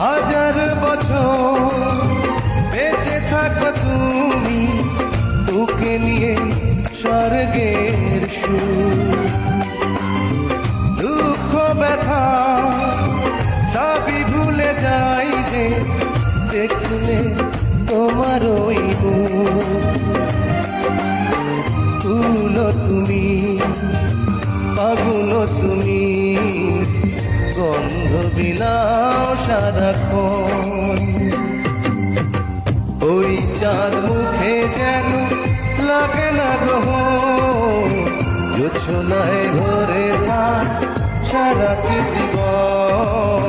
হাজার বছর বেঁচে থাকো তুমি, তোকে নিয়ে স্বর্গের সুর। দুঃখ ব্যথা সবই ভুলে যাই যে দেখলে তোমার ওই ফুল তুমি, ফাগুন তুমি, গন্ধ বিলাও সারাক্ষণ। ওই চাঁদ মুখে যেন লাগে না গ্রহ, জোছনায় ভরে থাক সারাটি জীবন।